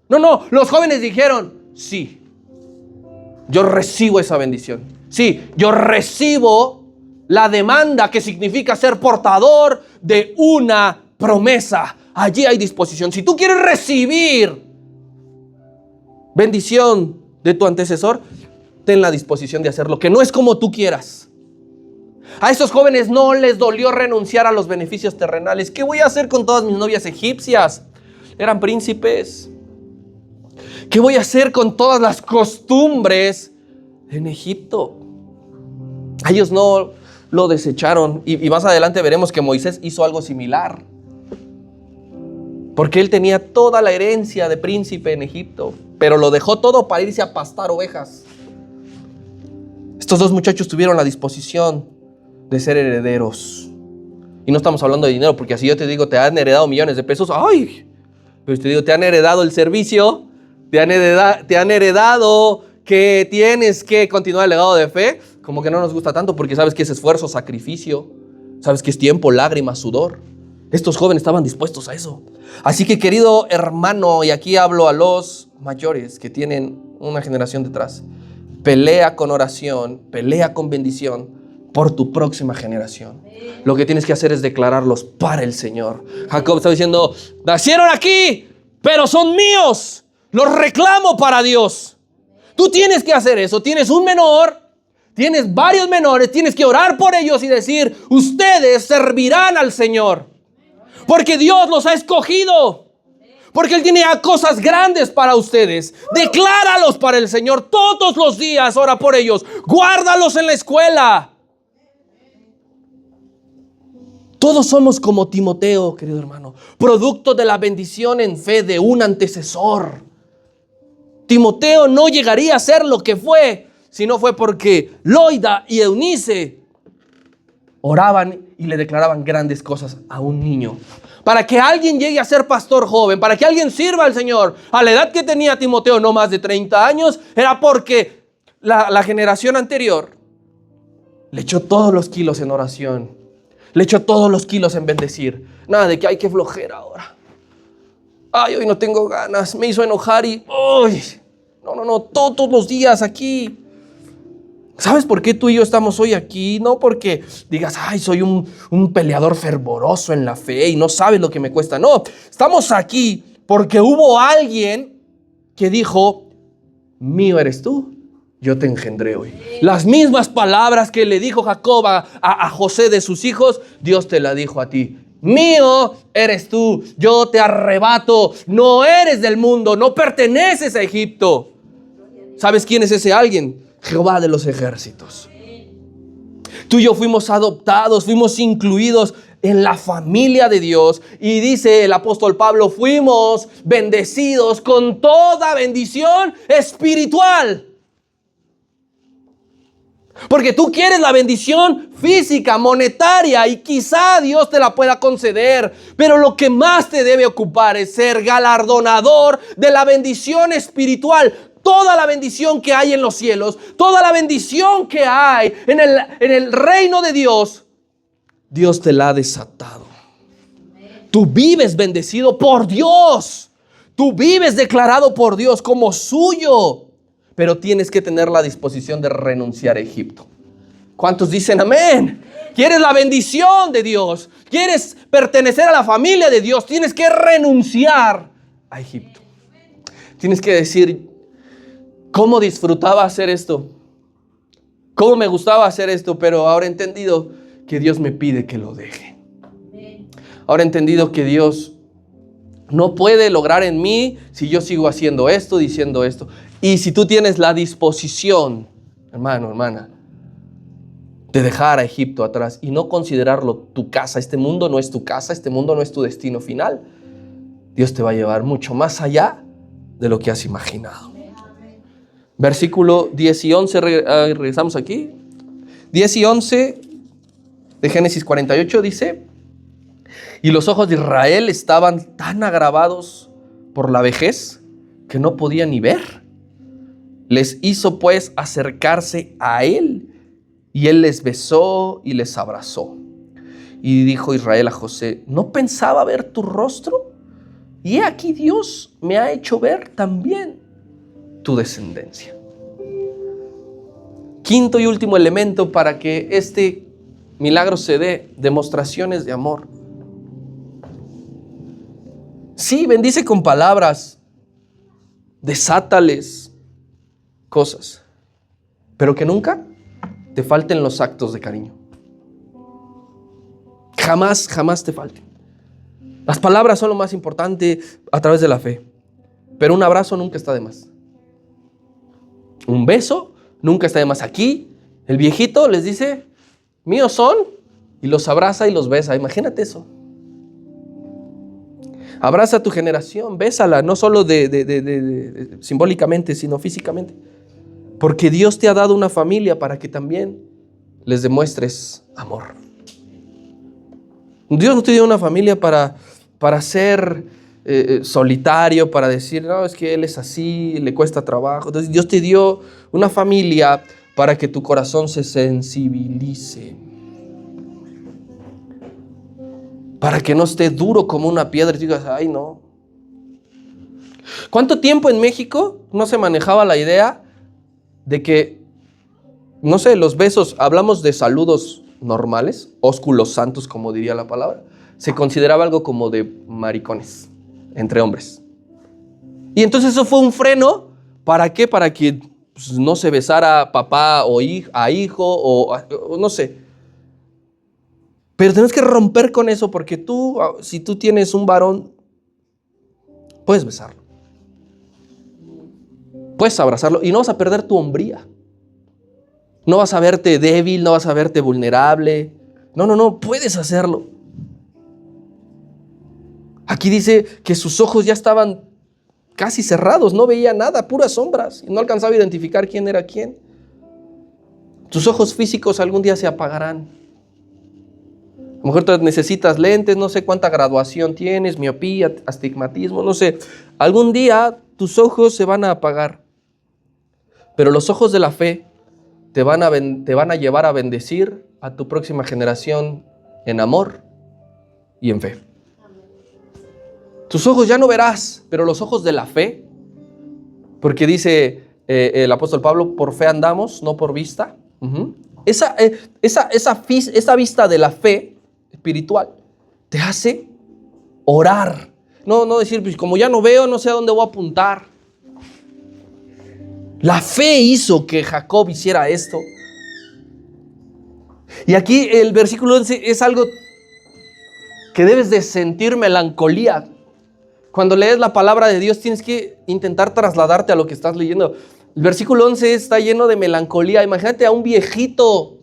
No, los jóvenes dijeron, sí, yo recibo esa bendición. Sí, yo recibo la demanda que significa ser portador de una promesa. Allí hay disposición. Si tú quieres recibir bendición de tu antecesor, ten la disposición de hacerlo, que no es como tú quieras. A estos jóvenes no les dolió renunciar a los beneficios terrenales. ¿Qué voy a hacer con todas mis novias egipcias? Eran príncipes. ¿Qué voy a hacer con todas las costumbres en Egipto? Ellos no lo desecharon. Y más adelante veremos que Moisés hizo algo similar. Porque él tenía toda la herencia de príncipe en Egipto, pero lo dejó todo para irse a pastar ovejas. Estos dos muchachos tuvieron la disposición de ser herederos. Y no estamos hablando de dinero, porque así yo te digo, te han heredado millones de pesos. ¡Ay! Pero te digo, te han heredado el servicio, te han heredado que tienes que continuar el legado de fe. Como que no nos gusta tanto, porque sabes que es esfuerzo, sacrificio, sabes que es tiempo, lágrimas, sudor. Estos jóvenes estaban dispuestos a eso. Así que, querido hermano, y aquí hablo a los mayores que tienen una generación detrás, pelea con oración, pelea con bendición por tu próxima generación. Lo que tienes que hacer es declararlos para el Señor. Jacob está diciendo, nacieron aquí, pero son míos. Los reclamo para Dios. Tú tienes que hacer eso. Tienes un menor, tienes varios menores, tienes que orar por ellos y decir, ustedes servirán al Señor. Porque Dios los ha escogido. Porque Él tiene cosas grandes para ustedes. Decláralos para el Señor todos los días. Ora por ellos. Guárdalos en la escuela. Todos somos como Timoteo, querido hermano, producto de la bendición en fe de un antecesor. Timoteo no llegaría a ser lo que fue si no fue porque Loida y Eunice oraban y le declaraban grandes cosas a un niño. Para que alguien llegue a ser pastor joven, para que alguien sirva al Señor a la edad que tenía Timoteo, no más de 30 años, era porque la generación anterior le echó todos los kilos en oración, le echó todos los kilos en bendecir. Nada de que hay que flojera ahora. Ay, hoy no tengo ganas, me hizo enojar y... ¡Uy! No, todos los días aquí. ¿Sabes por qué tú y yo estamos hoy aquí? No porque digas, ay, soy un peleador fervoroso en la fe y no sabes lo que me cuesta. No, estamos aquí porque hubo alguien que dijo, mío eres tú, yo te engendré hoy. Las mismas palabras que le dijo Jacob a José de sus hijos, Dios te la dijo a ti. Mío eres tú, yo te arrebato, no eres del mundo, no perteneces a Egipto. ¿Sabes quién es ese alguien? Jehová de los ejércitos. Tú y yo fuimos adoptados, fuimos incluidos en la familia de Dios. Y dice el apóstol Pablo, fuimos bendecidos con toda bendición espiritual. Porque tú quieres la bendición física, monetaria, y quizá Dios te la pueda conceder. Pero lo que más te debe ocupar es ser galardonador de la bendición espiritual. Toda la bendición que hay en los cielos, toda la bendición que hay en el reino de Dios, Dios te la ha desatado. Tú vives bendecido por Dios. Tú vives declarado por Dios como suyo. Pero tienes que tener la disposición de renunciar a Egipto. ¿Cuántos dicen amén? ¿Quieres la bendición de Dios? ¿Quieres pertenecer a la familia de Dios? Tienes que renunciar a Egipto. Tienes que decir, ¿cómo disfrutaba hacer esto? ¿Cómo me gustaba hacer esto? Pero ahora he entendido que Dios me pide que lo deje. Ahora he entendido que Dios no puede lograr en mí si yo sigo haciendo esto, diciendo esto. Y si tú tienes la disposición, hermano, hermana, de dejar a Egipto atrás y no considerarlo tu casa, este mundo no es tu casa, este mundo no es tu destino final, Dios te va a llevar mucho más allá de lo que has imaginado. Versículo 10 y 11, regresamos aquí. 10 y 11 de Génesis 48 dice, y los ojos de Israel estaban tan agravados por la vejez que no podían ni ver. Les hizo pues acercarse a él, y él les besó y les abrazó. Y dijo Israel a José, ¿no pensaba ver tu rostro? Y he aquí Dios me ha hecho ver también tu descendencia. Quinto y último elemento para que este milagros se dé, demostraciones de amor. Sí, bendice con palabras, desátales cosas, pero que nunca te falten los actos de cariño. Jamás, jamás te falten. Las palabras son lo más importante a través de la fe, pero un abrazo nunca está de más. Un beso nunca está de más. Aquí el viejito les dice, míos son, y los abraza y los besa. Imagínate eso. Abraza a tu generación, bésala, no solo simbólicamente, sino físicamente. Porque Dios te ha dado una familia para que también les demuestres amor. Dios no te dio una familia para ser solitario, para decir, no, es que él es así, le cuesta trabajo. Entonces Dios te dio una familia para que tu corazón se sensibilice. Para que no esté duro como una piedra y digas, ay no. ¿Cuánto tiempo en México no se manejaba la idea de que, no sé, los besos, hablamos de saludos normales, ósculos santos, como diría la palabra, se consideraba algo como de maricones entre hombres? Y entonces eso fue un freno. ¿Para qué? Para que pues, no se besara papá o a hijo o no sé. Pero tenemos que romper con eso, porque tú, si tú tienes un varón, puedes besarlo. Puedes abrazarlo y no vas a perder tu hombría. No vas a verte débil, no vas a verte vulnerable. No, puedes hacerlo. Aquí dice que sus ojos ya estaban casi cerrados, no veía nada, puras sombras. No alcanzaba a identificar quién era quién. Tus ojos físicos algún día se apagarán. A lo mejor tú necesitas lentes, no sé cuánta graduación tienes, miopía, astigmatismo, no sé. Algún día tus ojos se van a apagar. Pero los ojos de la fe te van a llevar a bendecir a tu próxima generación en amor y en fe. Tus ojos ya no verás, pero los ojos de la fe, porque dice el apóstol Pablo, por fe andamos, no por vista. Esa vista de la fe espiritual te hace orar. No decir, pues como ya no veo, no sé a dónde voy a apuntar. La fe hizo que Jacob hiciera esto. Y aquí el versículo 11 es algo que debes de sentir melancolía. Cuando lees la palabra de Dios tienes que intentar trasladarte a lo que estás leyendo. El versículo 11 está lleno de melancolía. Imagínate a un viejito,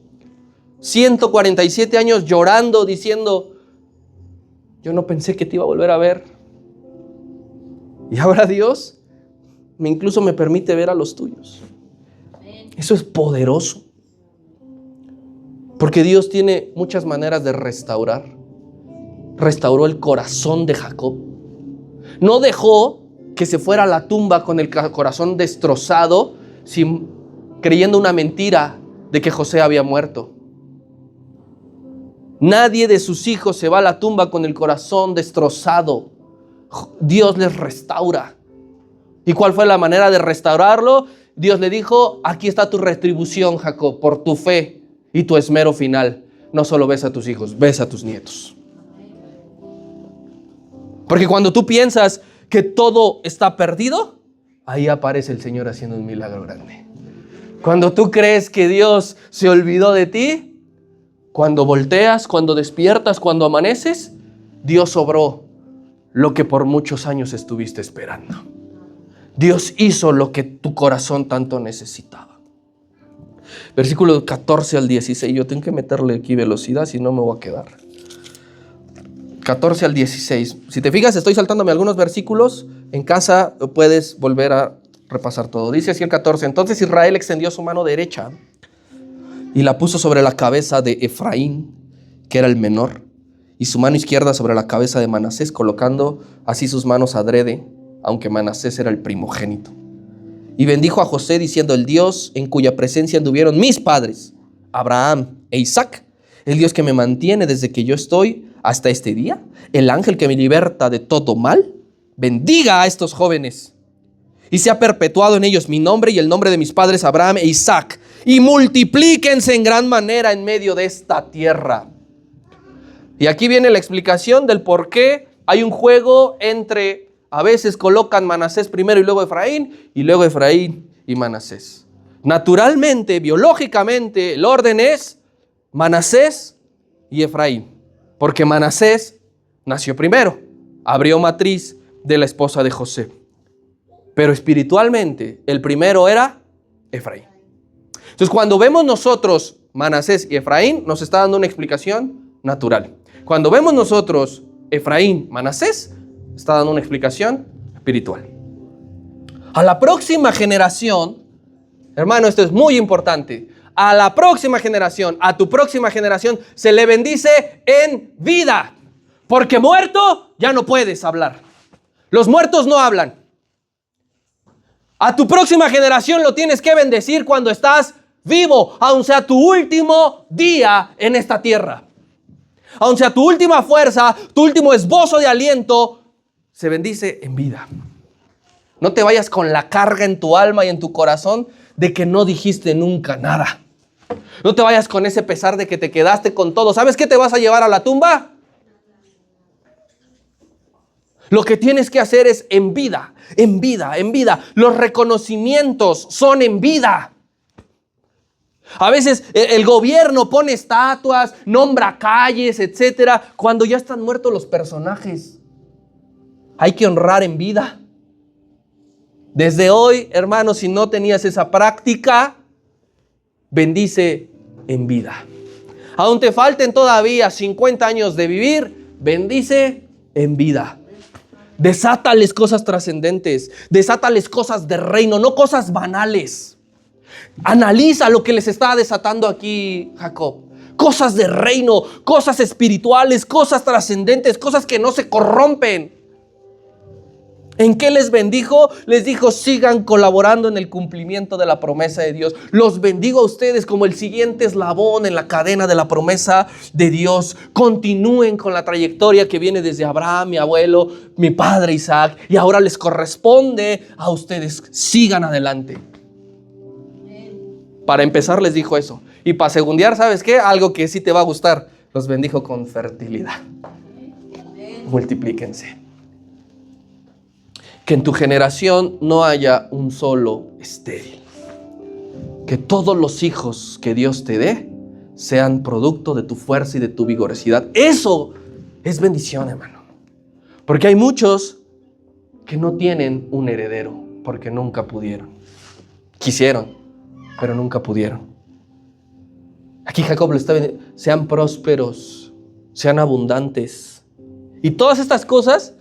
147 años, llorando, diciendo, yo no pensé que te iba a volver a ver. Y ahora Dios incluso me permite ver a los tuyos. Eso es poderoso. Porque Dios tiene muchas maneras de restaurar. Restauró el corazón de Jacob. No dejó que se fuera a la tumba con el corazón destrozado, creyendo una mentira de que José había muerto. Nadie de sus hijos se va a la tumba con el corazón destrozado. Dios les restaura. ¿Y cuál fue la manera de restaurarlo? Dios le dijo, aquí está tu retribución, Jacob, por tu fe y tu esmero final. No solo besa a tus hijos, besa a tus nietos. Porque cuando tú piensas que todo está perdido, ahí aparece el Señor haciendo un milagro grande. Cuando tú crees que Dios se olvidó de ti, cuando volteas, cuando despiertas, cuando amaneces, Dios obró lo que por muchos años estuviste esperando. Dios hizo lo que tu corazón tanto necesitaba. Versículo 14 al 16. Yo tengo que meterle aquí velocidad, si no me voy a quedar. 14 al 16. Si te fijas, estoy saltándome algunos versículos. En casa puedes volver a repasar todo. Dice así el 14. Entonces Israel extendió su mano derecha y la puso sobre la cabeza de Efraín, que era el menor, y su mano izquierda sobre la cabeza de Manasés, colocando así sus manos adrede, aunque Manasés era el primogénito. Y bendijo a José diciendo, el Dios en cuya presencia anduvieron mis padres, Abraham e Isaac, el Dios que me mantiene desde que yo estoy hasta este día, el ángel que me liberta de todo mal, bendiga a estos jóvenes y sea perpetuado en ellos mi nombre y el nombre de mis padres Abraham e Isaac, y multiplíquense en gran manera en medio de esta tierra. Y aquí viene la explicación del por qué hay un juego entre, a veces colocan Manasés primero y luego Efraín y Manasés. Naturalmente, biológicamente, el orden es Manasés y Efraín, porque Manasés nació primero, abrió matriz de la esposa de José. Pero espiritualmente, el primero era Efraín. Entonces, cuando vemos nosotros Manasés y Efraín, nos está dando una explicación natural. Cuando vemos nosotros Efraín, Manasés, está dando una explicación espiritual. A la próxima generación, hermano, esto es muy importante. A la próxima generación, a tu próxima generación, se le bendice en vida. Porque muerto ya no puedes hablar. Los muertos no hablan. A tu próxima generación lo tienes que bendecir cuando estás vivo, aun sea tu último día en esta tierra. Aun sea tu última fuerza, tu último esbozo de aliento, se bendice en vida. No te vayas con la carga en tu alma y en tu corazón de que no dijiste nunca nada. No te vayas con ese pesar de que te quedaste con todo. ¿Sabes qué te vas a llevar a la tumba? Lo que tienes que hacer es en vida, en vida, en vida. Los reconocimientos son en vida. A veces el gobierno pone estatuas, nombra calles, etcétera, cuando ya están muertos los personajes. Hay que honrar en vida. Desde hoy, hermano, si no tenías esa práctica, bendice en vida. Aún te falten todavía 50 años de vivir, bendice en vida. Desátales cosas trascendentes, desátales cosas de reino, no cosas banales. Analiza lo que les está desatando aquí Jacob. Cosas de reino, cosas espirituales, cosas trascendentes, cosas que no se corrompen. ¿En qué les bendijo? Les dijo, sigan colaborando en el cumplimiento de la promesa de Dios. Los bendigo a ustedes como el siguiente eslabón en la cadena de la promesa de Dios. Continúen con la trayectoria que viene desde Abraham, mi abuelo, mi padre Isaac. Y ahora les corresponde a ustedes. Sigan adelante. Para empezar les dijo eso. Y para segundear, ¿sabes qué? Algo que sí te va a gustar. Los bendijo con fertilidad. Multiplíquense. Que en tu generación no haya un solo estéril. Que todos los hijos que Dios te dé sean producto de tu fuerza y de tu vigorosidad. Eso es bendición, hermano. Porque hay muchos que no tienen un heredero porque nunca pudieron. Quisieron, pero nunca pudieron. Aquí Jacob le está diciendo, sean prósperos, sean abundantes. Y todas estas cosas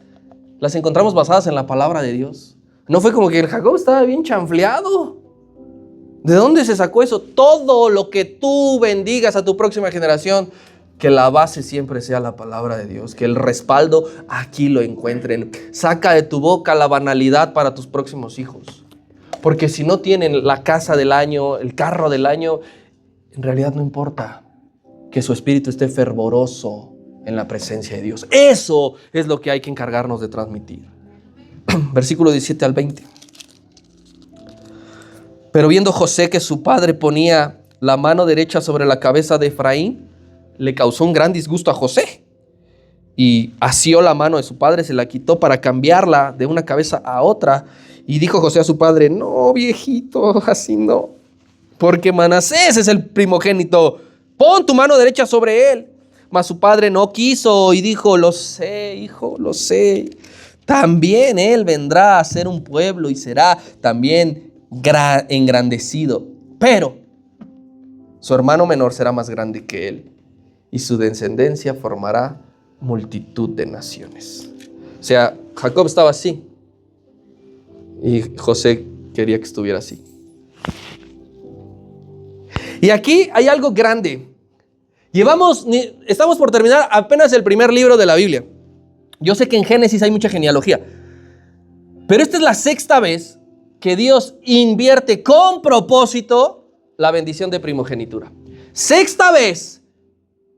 las encontramos basadas en la palabra de Dios. No fue como que el Jacob estaba bien chanfleado. ¿De dónde se sacó eso? Todo lo que tú bendigas a tu próxima generación, que la base siempre sea la palabra de Dios, que el respaldo aquí lo encuentren. Saca de tu boca la banalidad para tus próximos hijos. Porque si no tienen la casa del año, el carro del año, en realidad no importa que su espíritu esté fervoroso en la presencia de Dios. Eso es lo que hay que encargarnos de transmitir. Versículo 17 al 20. Pero viendo José que su padre ponía la mano derecha sobre la cabeza de Efraín, le causó un gran disgusto a José. Y asió la mano de su padre, se la quitó para cambiarla de una cabeza a otra. Y dijo José a su padre, no, viejito, así no. Porque Manasés es el primogénito. Pon tu mano derecha sobre él. Mas su padre no quiso y dijo, lo sé, hijo, lo sé. También él vendrá a ser un pueblo y será también engrandecido. Pero su hermano menor será más grande que él y su descendencia formará multitud de naciones. O sea, Jacob estaba así y José quería que estuviera así. Y aquí hay algo grande. Estamos por terminar apenas el primer libro de la Biblia. Yo sé que en Génesis hay mucha genealogía, pero esta es la sexta vez que Dios invierte con propósito la bendición de primogenitura. Sexta vez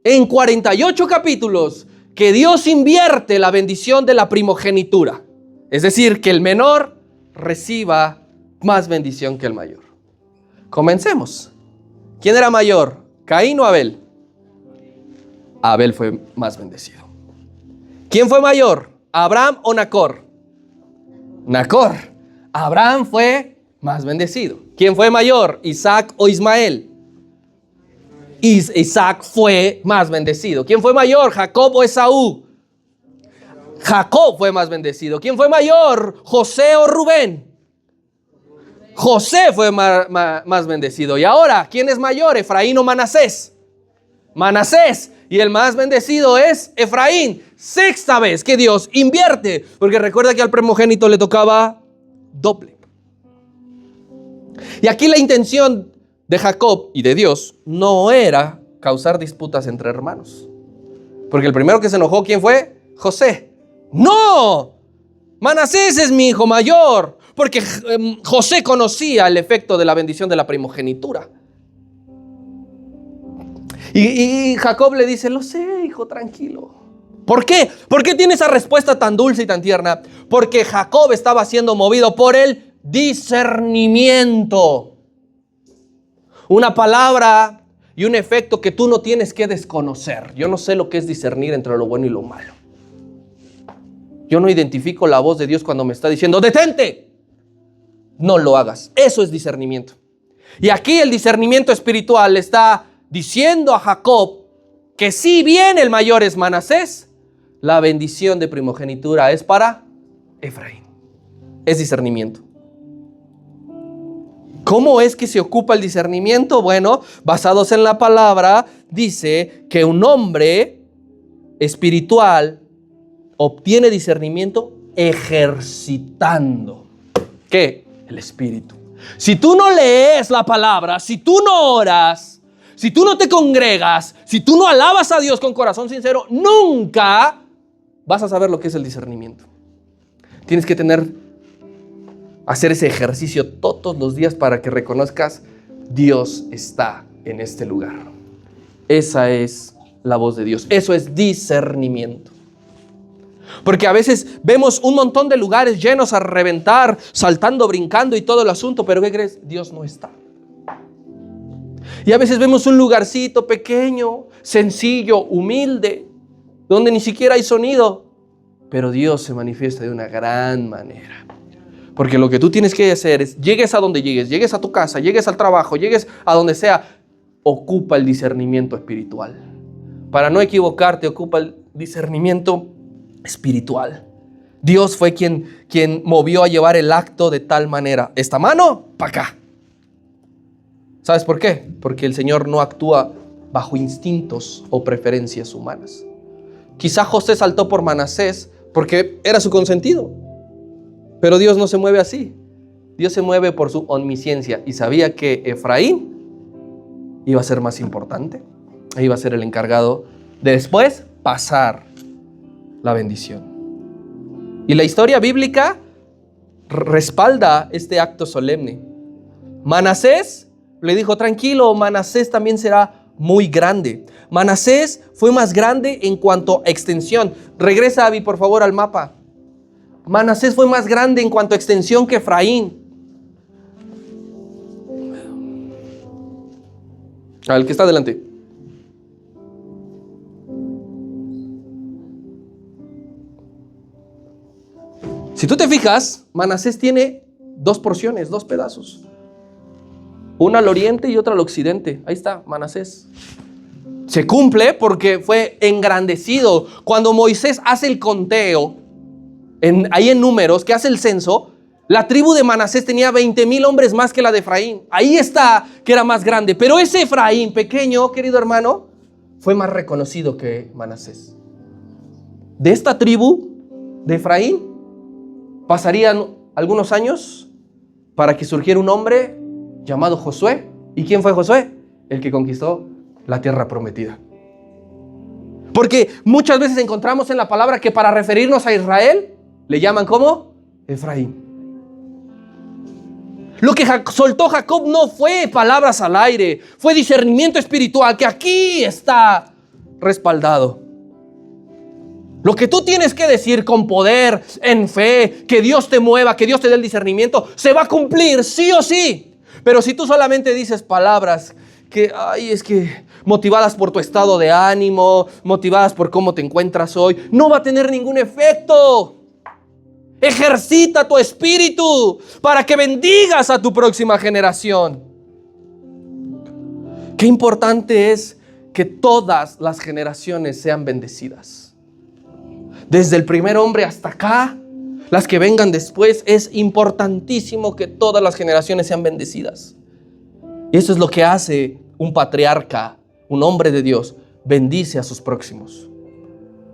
en 48 capítulos que Dios invierte la bendición de la primogenitura. Es decir, que el menor reciba más bendición que el mayor. Comencemos. ¿Quién era mayor? ¿Caín o Abel? Abel fue más bendecido. ¿Quién fue mayor? ¿Abraham o Nacor? Nacor. Abraham fue más bendecido. ¿Quién fue mayor? ¿Isaac o Ismael? Isaac fue más bendecido. ¿Quién fue mayor? ¿Jacob o Esaú? Jacob fue más bendecido. ¿Quién fue mayor? ¿José o Rubén? José fue más bendecido. Y ahora, ¿quién es mayor? ¿Efraín o Manasés? Manasés. Y el más bendecido es Efraín. Sexta vez que Dios invierte. Porque recuerda que al primogénito le tocaba doble. Y aquí la intención de Jacob y de Dios no era causar disputas entre hermanos. Porque el primero que se enojó, ¿quién fue? José. ¡No! Manasés es mi hijo mayor. Porque José conocía el efecto de la bendición de la primogenitura. Y Jacob le dice, lo sé, hijo, tranquilo. ¿Por qué? ¿Por qué tiene esa respuesta tan dulce y tan tierna? Porque Jacob estaba siendo movido por el discernimiento. Una palabra y un efecto que tú no tienes que desconocer. Yo no sé lo que es discernir entre lo bueno y lo malo. Yo no identifico la voz de Dios cuando me está diciendo, ¡detente! No lo hagas. Eso es discernimiento. Y aquí el discernimiento espiritual está diciendo a Jacob que si bien el mayor es Manasés, la bendición de primogenitura es para Efraín. Es discernimiento. ¿Cómo es que se ocupa el discernimiento? Bueno, basados en la palabra, dice que un hombre espiritual obtiene discernimiento ejercitando. ¿Qué? El espíritu. Si tú no lees la palabra, si tú no oras, si tú no te congregas, si tú no alabas a Dios con corazón sincero, nunca vas a saber lo que es el discernimiento. Tienes que hacer ese ejercicio todos los días para que reconozcas, Dios está en este lugar. Esa es la voz de Dios. Eso es discernimiento. Porque a veces vemos un montón de lugares llenos a reventar, saltando, brincando y todo el asunto, pero ¿qué crees? Dios no está. Y a veces vemos un lugarcito pequeño, sencillo, humilde, donde ni siquiera hay sonido, pero Dios se manifiesta de una gran manera. Porque lo que tú tienes que hacer es, llegues a donde llegues a tu casa, llegues al trabajo, llegues a donde sea, ocupa el discernimiento espiritual. Para no equivocarte, ocupa el discernimiento espiritual. Dios fue quien movió a llevar el acto de tal manera. Esta mano, para acá. ¿Sabes por qué? Porque el Señor no actúa bajo instintos o preferencias humanas. Quizá José saltó por Manasés porque era su consentido. Pero Dios no se mueve así. Dios se mueve por su omnisciencia y sabía que Efraín iba a ser más importante. Iba a ser el encargado de después pasar la bendición. Y la historia bíblica respalda este acto solemne. Manasés le dijo, tranquilo, Manasés también será muy grande. Manasés fue más grande en cuanto a extensión. Regresa, Abby, por favor, al mapa. Manasés fue más grande en cuanto a extensión que Efraín. El que está adelante. Si tú te fijas, Manasés tiene dos porciones, dos pedazos. Una al oriente y otra al occidente. Ahí está, Manasés. Se cumple porque fue engrandecido. Cuando Moisés hace el conteo, ahí en Números, que hace el censo, la tribu de Manasés tenía 20,000 hombres más que la de Efraín. Ahí está que era más grande. Pero ese Efraín pequeño, querido hermano, fue más reconocido que Manasés. De esta tribu de Efraín pasarían algunos años para que surgiera un hombre llamado Josué. ¿Y quién fue Josué? El que conquistó la tierra prometida. Porque muchas veces encontramos en la palabra que para referirnos a Israel le llaman ¿cómo? Efraín. Lo que soltó Jacob no fue palabras al aire, fue discernimiento espiritual que aquí está respaldado. Lo que tú tienes que decir con poder, en fe, que Dios te mueva, que Dios te dé el discernimiento, se va a cumplir sí o sí. Pero si tú solamente dices palabras que, ay, es que motivadas por tu estado de ánimo, motivadas por cómo te encuentras hoy, no va a tener ningún efecto. Ejercita tu espíritu para que bendigas a tu próxima generación. Qué importante es que todas las generaciones sean bendecidas. Desde el primer hombre hasta acá, las que vengan después, es importantísimo que todas las generaciones sean bendecidas. Y eso es lo que hace un patriarca, un hombre de Dios, bendice a sus próximos.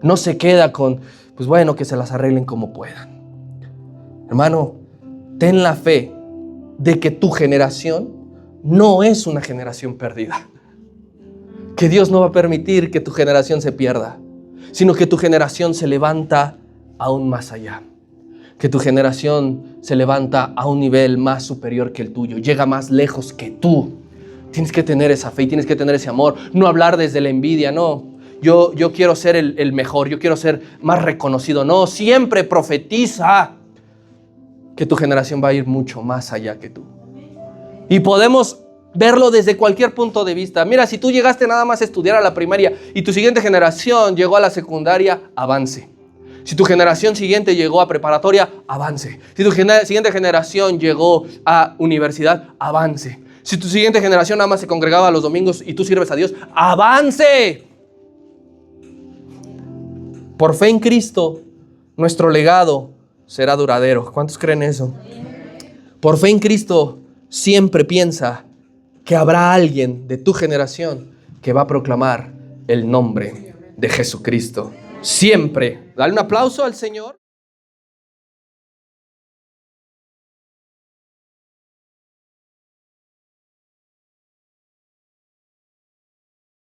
No se queda con, pues bueno, que se las arreglen como puedan. Hermano, ten la fe de que tu generación no es una generación perdida. Que Dios no va a permitir que tu generación se pierda, sino que tu generación se levanta aún más allá. Que tu generación se levanta a un nivel más superior que el tuyo, llega más lejos que tú. Tienes que tener esa fe y tienes que tener ese amor. No hablar desde la envidia, no. Yo quiero ser el mejor, yo quiero ser más reconocido. No, siempre profetiza que tu generación va a ir mucho más allá que tú. Y podemos verlo desde cualquier punto de vista. Mira, si tú llegaste nada más a estudiar a la primaria y tu siguiente generación llegó a la secundaria, avance. Si tu generación siguiente llegó a preparatoria, avance. Si tu siguiente generación llegó a universidad, avance. Si tu siguiente generación nada más se congregaba los domingos y tú sirves a Dios, avance. Por fe en Cristo, nuestro legado será duradero. ¿Cuántos creen eso? Por fe en Cristo, siempre piensa que habrá alguien de tu generación que va a proclamar el nombre de Jesucristo. Siempre. Dale un aplauso al Señor.